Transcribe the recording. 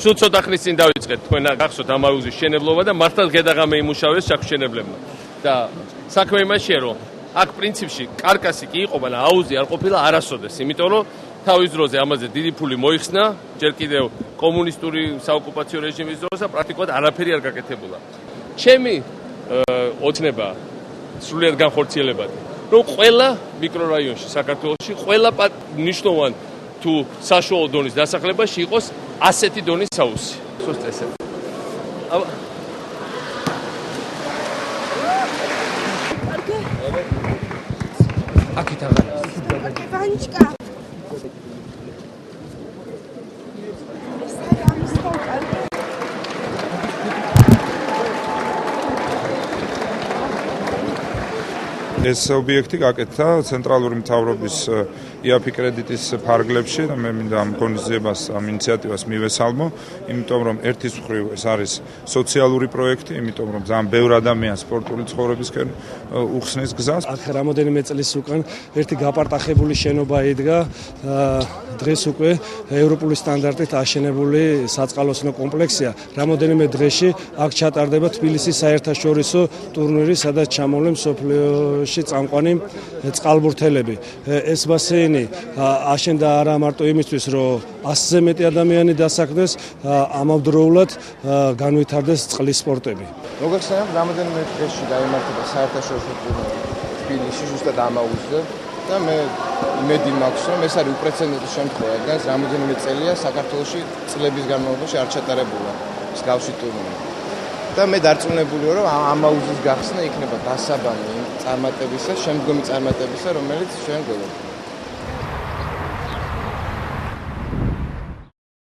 სულ ცოტა ხნის წინ დავიწყეთ თქვენ გახსოვთ ამ აუზის შენებლობა და მართლაც გედაღამე იმუშავეს ჩაგვშენებლებმა. და საქმე იმაშია, რომ აქ პრინციპში კარკასი კი იყო, მაგრამ აუზი არ ყოფილა არასოდეს, იმიტომ რომ თავის დროზე ამაზე დიდი ფული მოიხსნა, ჯერ კიდევ კომუნისტური საოკუპაციო რეჟიმის დროს და პრაქტიკულად არაფერი არ გაკეთებულა. ჩემი ოცნება სრულიად განხორციელებადი, რომ ყველა მიკრორაიონში საქართველოში, ყველა მნიშვნელოვან თუ საშუალო დონის დასახლებაში იყოს ასეთი დონის აუზი. სუსტ ესეთი. აქეთ აღარ. ვანჩკა. ეს ობიექტი გაკეთდა ცენტრალური მთავრობის IAPI კრედიტის ფარგლებში და მე მინდა ამ ღონისძიებას, ამ ინიციატივას მივესალმო, იმიტომ რომ ერთის მხრივ ეს არის სოციალური პროექტი, იმიტომ რომ ძალიან ბევრ ადამიანს სპორტული ცხოვრებისკენ უხსნის გზას. აქ რამოდენიმე წლის უკან ერთი გაპარტახებული შენობა იდგა, დღეს უკვე ევროპული სტანდარტით აშენებული საწყალოსნო კომპლექსია. რამოდენიმე დღეში აქ ჩატარდება თბილისის საერთაშორისო ტურნირი, სადაც ჩამოვლენ მსოფლიოში წამყვანი წყალბურთელები. ეს ბასეინი აშენდა არა მარტო იმისთვის, რომ 100-ზე მეტი ადამიანი დასაქმდეს, ამავდროულად განვითარდეს წყლის სპორტები. მოგეხსენებათ, რამოდენიმე დღეში გაიმართება საერთაშორისო ტურნირი თბილისში, ზუსტად ამ აუზზე და მე იმედი მაქვს, რომ ეს არის უპრეცედენტო შემთხვევა, რადგან რამოდენიმე წელია საქართველოში წლების განმავლობაში არ ჩატარებულა მსგავსი ტურნირი. და მე დარწმუნებული ვარ, რომ ამ აუზის გახსნა იქნება დასაბამი იმ წარმატებისა, შემდგომი წარმატებისა, რომელიც ჩვენ გვეუბნებათ.